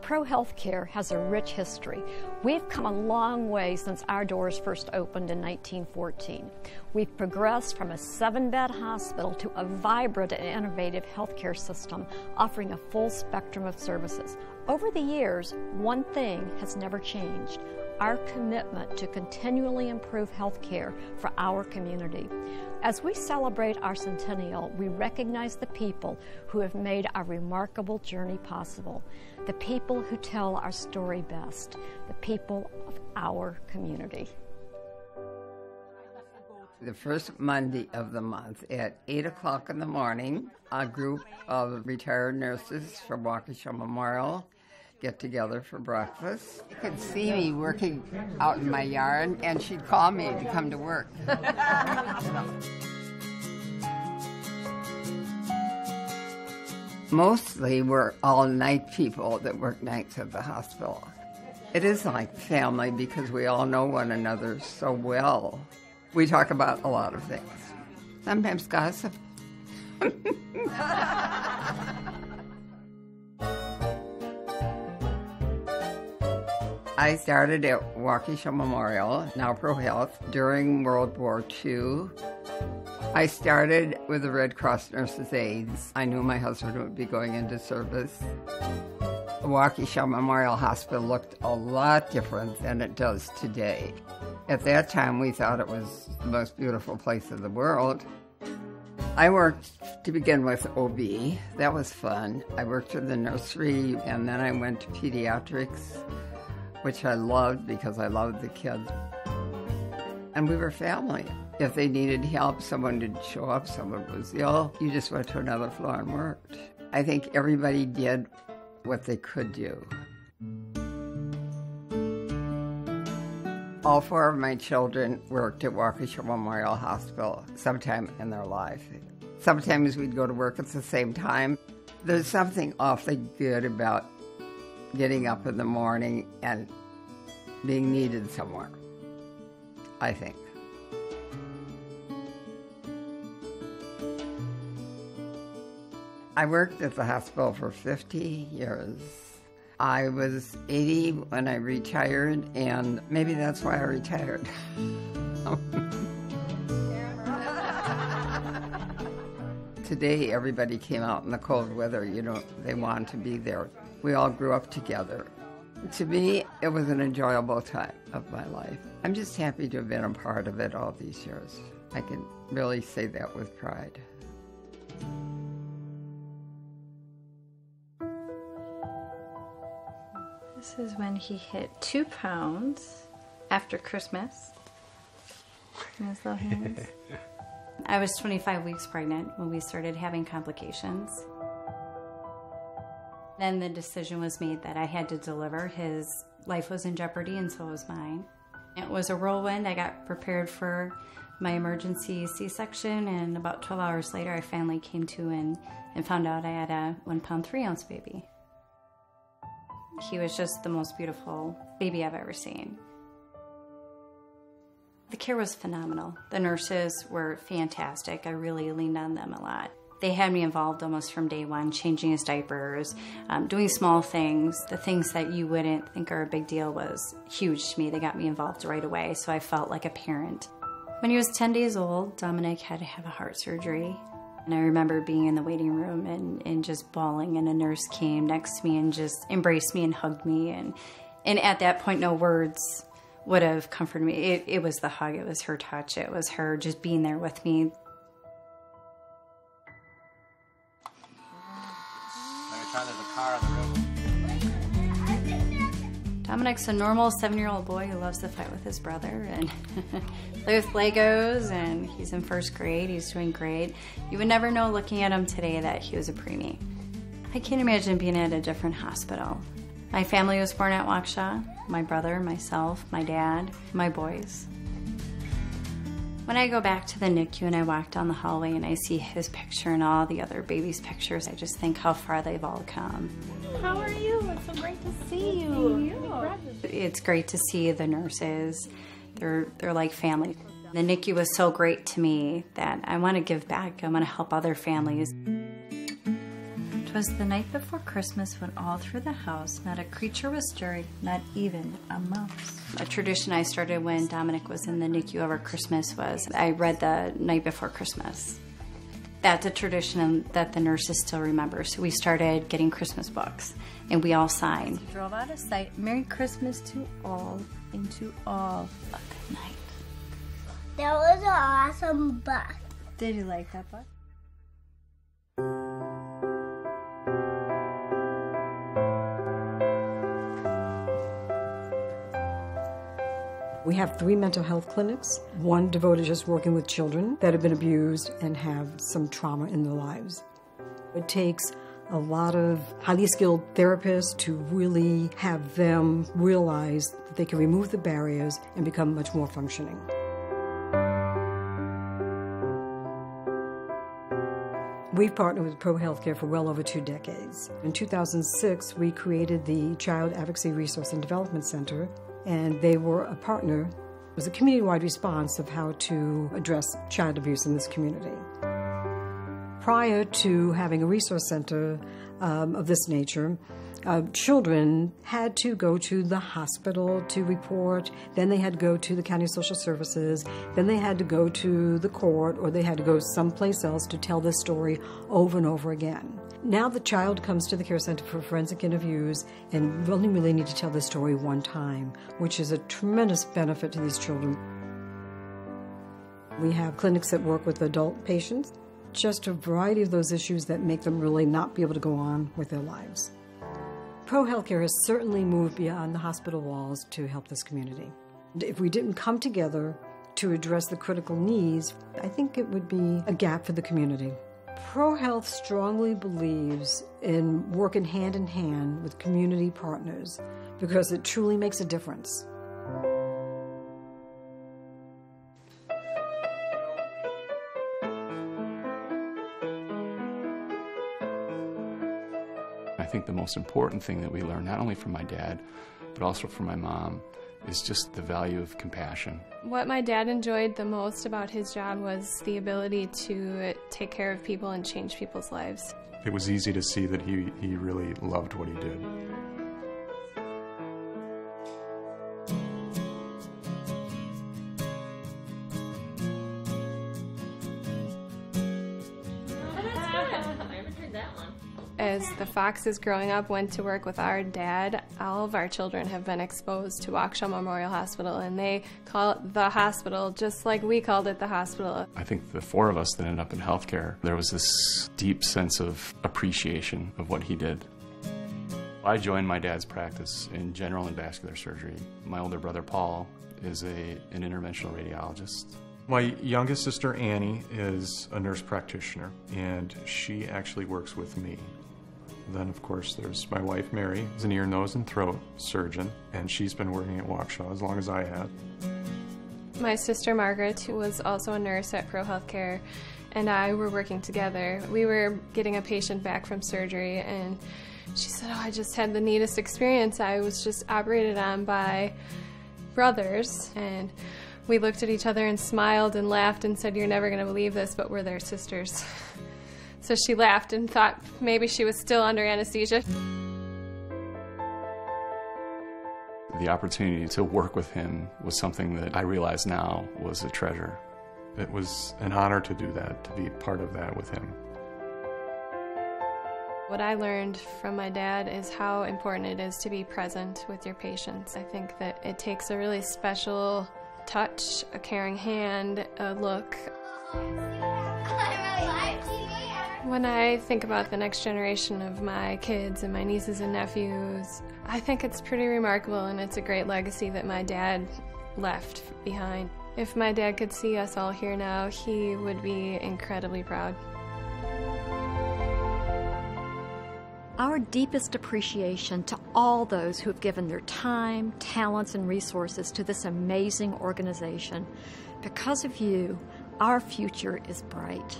ProHealth Care has a rich history. We've come a long way since our doors first opened in 1914. We've progressed from a 7-bed hospital to a vibrant and innovative healthcare system offering a full spectrum of services. Over the years, one thing has never changed: our commitment to continually improve health care for our community. As we celebrate our centennial, we recognize the people who have made our remarkable journey possible, the people who tell our story best, the people of our community. The first Monday of the month at 8 o'clock in the morning, a group of retired nurses from Waukesha Memorial get together for breakfast. You could see me working out in my yard, and she'd call me to come to work. Mostly we're all night people that work nights at the hospital. It is like family because we all know one another so well. We talk about a lot of things. Sometimes gossip. I started at Waukesha Memorial, now ProHealth, during World War II. I started with the Red Cross Nurses Aides. I knew my husband would be going into service. Waukesha Memorial Hospital looked a lot different than it does today. At that time, we thought it was the most beautiful place in the world. I worked, to begin with, OB. That was fun. I worked in the nursery, and then I went to pediatrics, which I loved because I loved the kids. And we were family. If they needed help, someone didn't show up, someone was ill, you just went to another floor and worked. I think everybody did what they could do. All 4 of my children worked at Waukesha Memorial Hospital sometime in their life. Sometimes we'd go to work at the same time. There's something awfully good about getting up in the morning and being needed somewhere, I think. I worked at the hospital for 50 years. I was 80 when I retired, and maybe that's why I retired. Today, everybody came out in the cold weather. You know, they wanted to be there. We all grew up together. To me, it was an enjoyable time of my life. I'm just happy to have been a part of it all these years. I can really say that with pride. This is when he hit 2 pounds after Christmas. In his little hands. I was 25 weeks pregnant when we started having complications. Then the decision was made that I had to deliver. His life was in jeopardy, and so was mine. It was a whirlwind. I got prepared for my emergency C-section, and about 12 hours later I finally came to and found out I had a 1 pound 3 ounce baby. He was just the most beautiful baby I've ever seen. The care was phenomenal. The nurses were fantastic. I really leaned on them a lot. They had me involved almost from day one, changing his diapers, doing small things. The things that you wouldn't think are a big deal was huge to me. They got me involved right away, so I felt like a parent. When he was 10 days old, Dominic had to have a heart surgery. And I remember being in the waiting room and just bawling, and a nurse came next to me and just embraced me and hugged me. And at that point, no words would have comforted me. It was the hug, it was her touch, it was her just being there with me. Dominic's a normal 7-year-old boy who loves to fight with his brother and play with Legos, and he's in 1st grade. He's doing great. You would never know looking at him today that he was a preemie. I can't imagine being at a different hospital. My family was born at Waukesha. My brother, myself, my dad, my boys. When I go back to the NICU and I walk down the hallway and I see his picture and all the other babies' pictures, I just think how far they've all come. How are you? It's so great to see you. It's great to see the nurses. They're like family. The NICU was so great to me that I want to give back. I want to help other families. 'Twas the night before Christmas when all through the house not a creature was stirring, not even a mouse. A tradition I started when Dominic was in the NICU over Christmas was I read the night before Christmas. That's a tradition that the nurses still remember. So we started getting Christmas books and we all signed. We drove out of sight. Merry Christmas to all and to all a good night. That was an awesome book. Did you like that book? We have 3 mental health clinics, one devoted just working with children that have been abused and have some trauma in their lives. It takes a lot of highly skilled therapists to really have them realize that they can remove the barriers and become much more functioning. We've partnered with ProHealth Care for well over 2 decades. In 2006, we created the Child Advocacy Resource and Development Center, and they were a partner. It was a community-wide response of how to address child abuse in this community. Prior to having a resource center of this nature, children had to go to the hospital to report, then they had to go to the county social services, then they had to go to the court, or they had to go someplace else to tell this story over and over again. Now the child comes to the care center for forensic interviews and really need to tell the story one time, which is a tremendous benefit to these children. We have clinics that work with adult patients, just a variety of those issues that make them really not be able to go on with their lives. ProHealth Care has certainly moved beyond the hospital walls to help this community. If we didn't come together to address the critical needs, I think it would be a gap for the community. ProHealth strongly believes in working hand in hand with community partners because it truly makes a difference. I think the most important thing that we learned, not only from my dad, but also from my mom, is just the value of compassion. What my dad enjoyed the most about his job was the ability to take care of people and change people's lives. It was easy to see that he really loved what he did. As the Foxes growing up went to work with our dad, all of our children have been exposed to Waukesha Memorial Hospital, and they call it the hospital just like we called it the hospital. I think the 4 of us that ended up in healthcare, there was this deep sense of appreciation of what he did. I joined my dad's practice in general and vascular surgery. My older brother Paul is an interventional radiologist. My youngest sister Annie is a nurse practitioner, and she actually works with me. Then, of course, there's my wife, Mary, who's an ear, nose, and throat surgeon, and she's been working at Waukesha as long as I have. My sister Margaret, who was also a nurse at ProHealth Care, and I were working together. We were getting a patient back from surgery, and she said, "Oh, I just had the neatest experience. I was just operated on by brothers." And we looked at each other and smiled and laughed and said, "You're never going to believe this, but we're their sisters." So she laughed and thought maybe she was still under anesthesia. The opportunity to work with him was something that I realize now was a treasure. It was an honor to do that, to be part of that with him. What I learned from my dad is how important it is to be present with your patients. I think that it takes a really special touch, a caring hand, a look. When I think about the next generation of my kids and my nieces and nephews, I think it's pretty remarkable, and it's a great legacy that my dad left behind. If my dad could see us all here now, he would be incredibly proud. Our deepest appreciation to all those who have given their time, talents, and resources to this amazing organization. Because of you, our future is bright.